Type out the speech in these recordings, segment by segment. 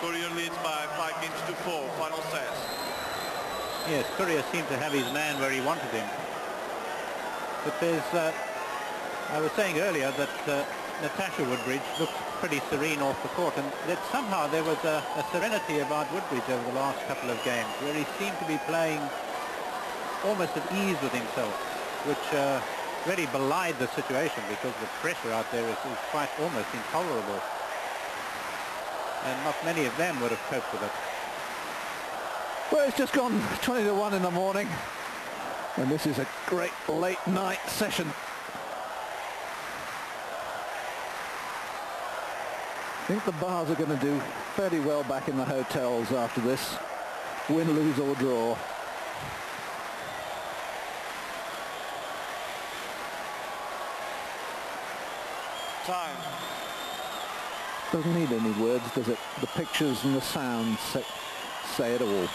Courier leads by 5 games to 4. Final set. Yes, Courier seemed to have his man where he wanted him. But there's, I was saying earlier that Natasha Woodbridge looks pretty serene off the court, and that somehow there was a serenity about Woodbridge over the last couple of games, where he seemed to be playing almost at ease with himself, which really belied the situation, because the pressure out there is quite almost intolerable. And not many of them would have coped with it. Well, it's just gone 20 to 1 in the morning, and this is a great late night session. I think the bars are going to do fairly well back in the hotels after this, win, lose or draw. Time. Doesn't need any words, does it? The pictures and the sounds say it all.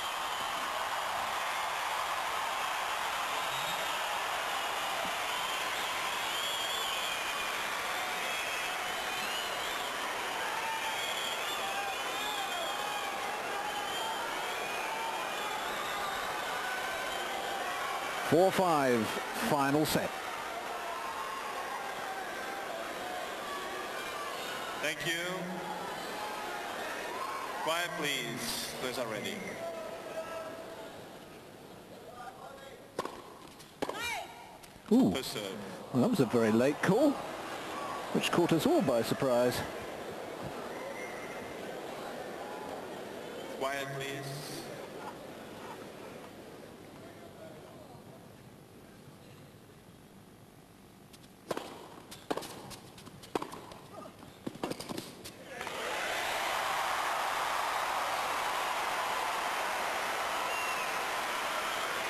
Four, 5, final set. Thank you. Quiet, please. Those are ready. Ooh, First serve. well, that was a very late call, which caught us all by surprise. Quiet, please.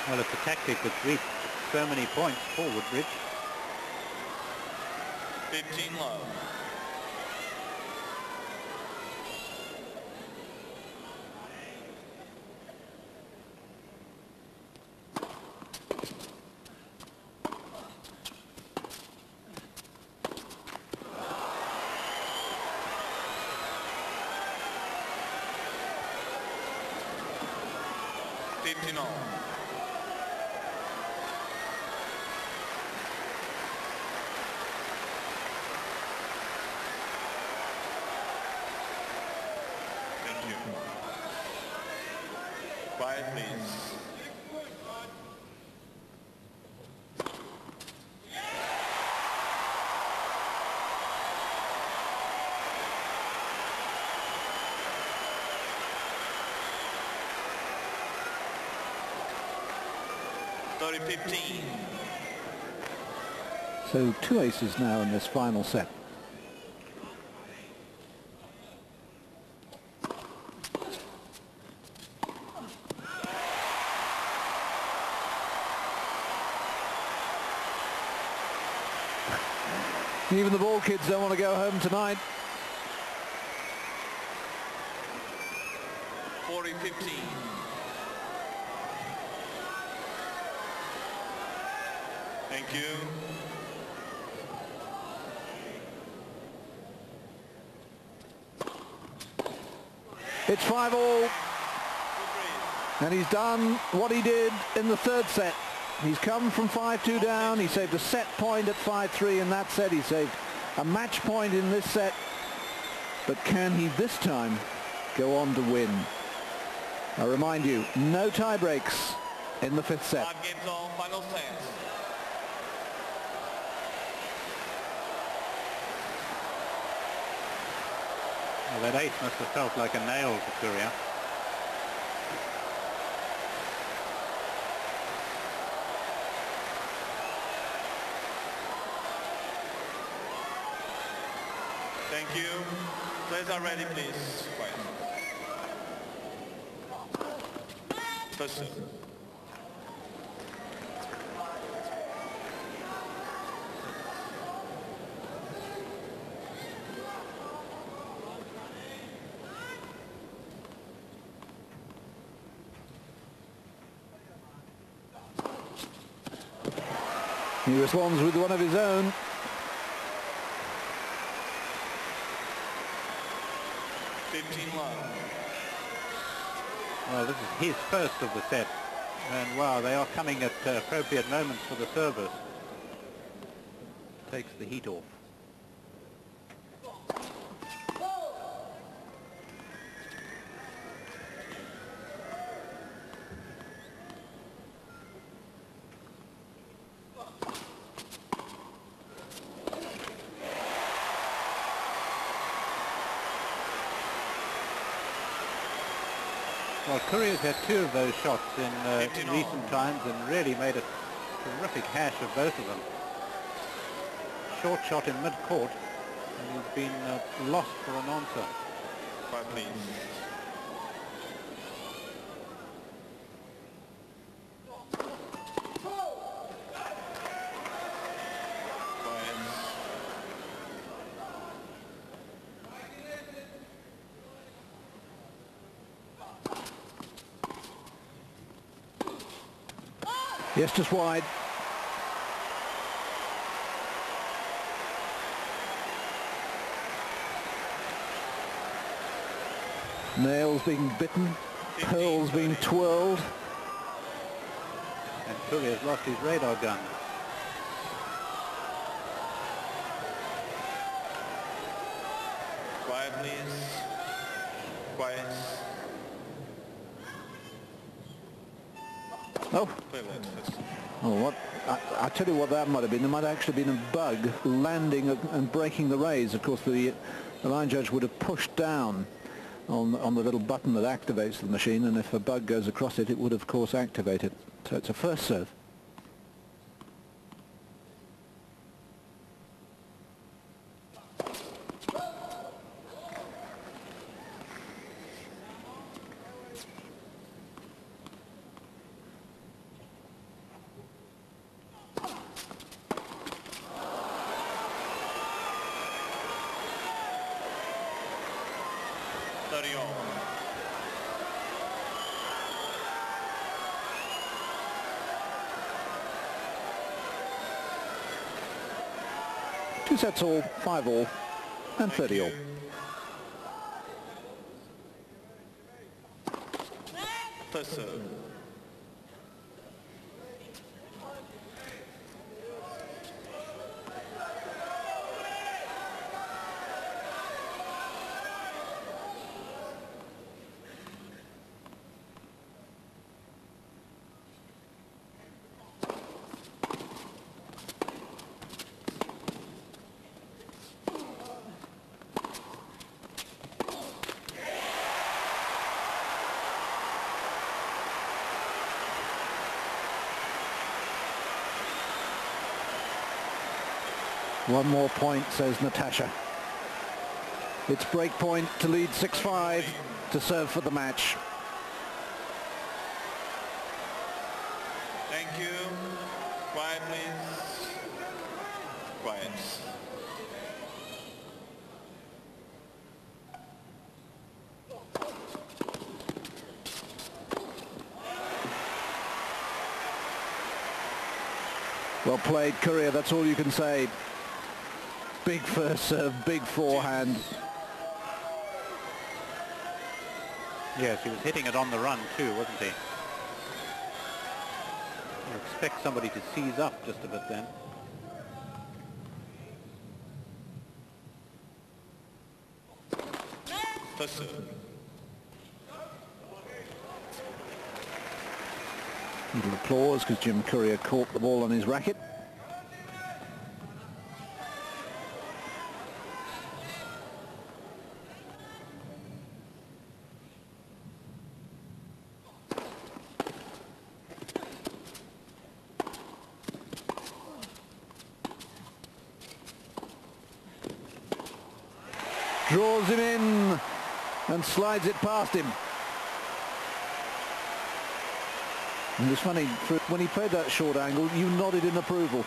Well, it's a tactic that's reached so many points for Woodbridge. 15 love. all. Thank you. Quiet, please. .15. So 2 aces now in this final set. Even the ball kids don't want to go home tonight. 40-15. Thank you. It's 5-all. And he's done what he did in the third set. He's come from 5-2 down. He saved a set point at 5-3 in that set. He saved a match point in this set. But can he this time go on to win? I remind you, no tie breaks in the fifth set. 5 games on, final set. Well, that ace must have felt like a nail to Courier. Thank you. Players are ready, please. Quiet. First serve. He responds with one of his own. Love. Well, this is his first of the set. And wow, they are coming at appropriate moments for the service. Takes the heat off. Well, Courier's had 2 of those shots in recent times and really made a terrific hash of both of them. Short shot in mid-court, and he's been lost for an answer. 5, please. Yes, just wide. Nails being bitten, pearls being twirled. And Courier's lost his radar gun. Quiet, please. Quiet. Oh. Play left first. Oh, what? I tell you what that might have been. There might have actually been a bug landing and breaking the rays. Of course, the line judge would have pushed down on the little button that activates the machine, and if a bug goes across it, it would, of course, activate it. So it's a first serve. Two sets all, 5 all, and 30 all. First serve. One more point, says Natasha. It's break point to lead 6-5 to serve for the match. Thank you. Quiet, please. Quiet. Well played, Courier, that's all you can say. Big first serve, big forehand. Yes, he was hitting it on the run too, wasn't he? You expect somebody to seize up just a bit then. First serve. Little applause because Jim Courier caught the ball on his racket. Draws him in and slides it past him. And it's funny, when he played that short angle, you nodded in approval.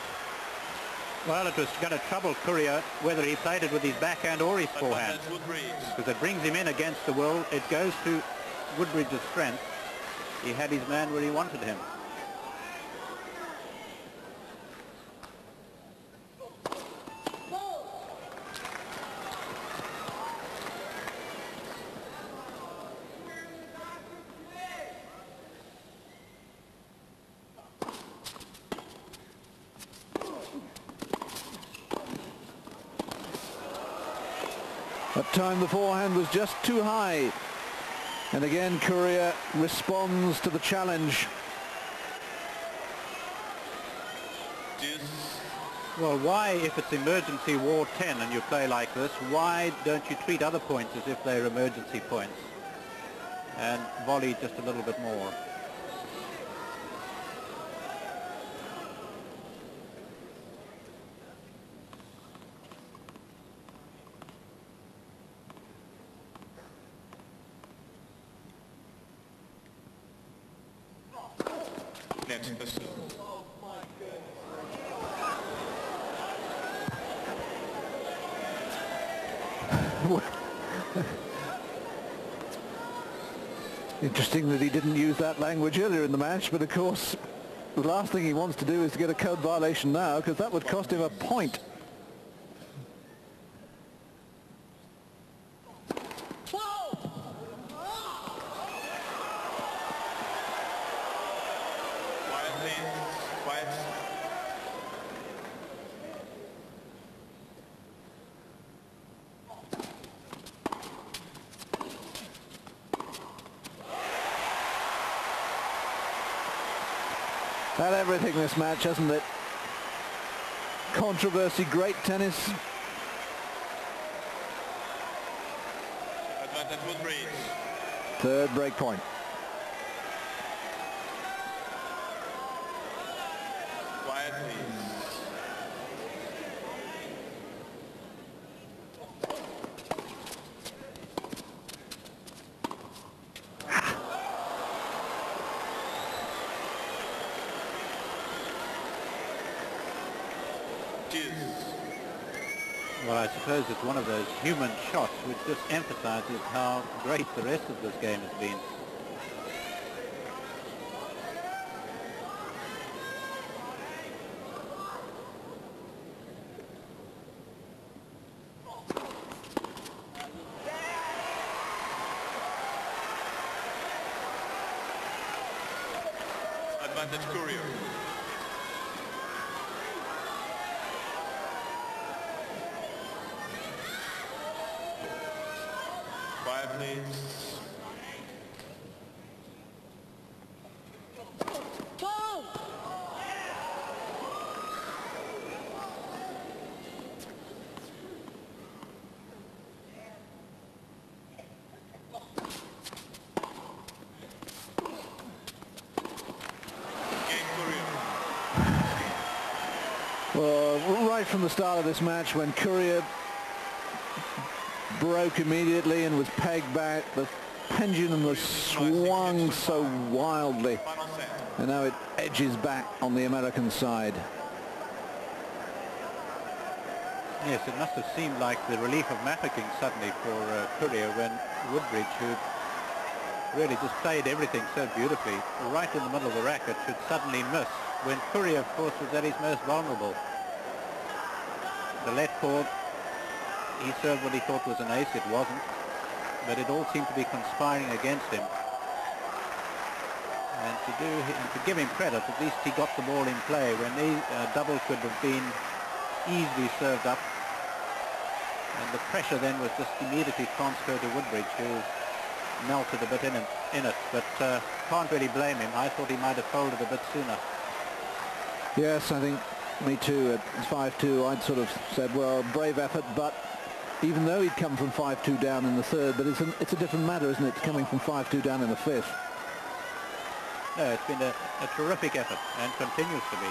Well, it was going to trouble Courier whether he played it with his backhand or his forehand. Woodbridge. Because it brings him in against the will. It goes to Woodbridge's strength. He had his man where he wanted him. That time the forehand was just too high. And again, Courier responds to the challenge. Well, why, if it's emergency war 10 and you play like this, why don't you treat other points as if they're emergency points and volley just a little bit more? Interesting that he didn't use that language earlier in the match, but of course the last thing he wants to do is to get a code violation now, because that would cost him a point. Had everything this match, hasn't it? Controversy, great tennis. Advantage woodbridge. Third break point. Quiet, please. Well, I suppose it's one of those human shots which just emphasizes how great the rest of this game has been. Advantage courier. Quiet, please. Well, right from the start of this match, when Courier broke immediately and was pegged back, the pendulum was swung so wildly, and now it edges back on the American side. Yes, it must have seemed like the relief of Mafeking suddenly for Courier when Woodbridge, who really just played everything so beautifully, right in the middle of the racket, should suddenly miss, when Courier, of course, was at his most vulnerable. The left court, he served what he thought was an ace. It wasn't, but it all seemed to be conspiring against him. And to give him credit, at least he got the ball in play when the double could have been easily served up. And the pressure then was just immediately transferred to Woodbridge, who melted a bit in it. But can't really blame him. I thought he might have folded a bit sooner. Yes, I think me too. At 5-2, I'd sort of said, well, brave effort, but even though he'd come from 5-2 down in the third, but it's a different matter, isn't it, coming from 5-2 down in the fifth? No, it's been a terrific effort and continues to be.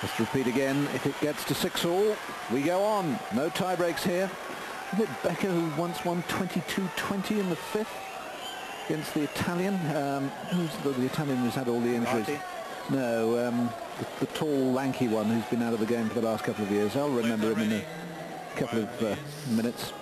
Let's repeat again. If it gets to 6-all, we go on. No tie breaks here. Is it Becker who once won 22-20 in the fifth against the Italian? Who's the Italian who's had all the injuries? Marty? No, the tall, lanky one who's been out of the game for the last couple of years. I'll remember him in a couple of minutes.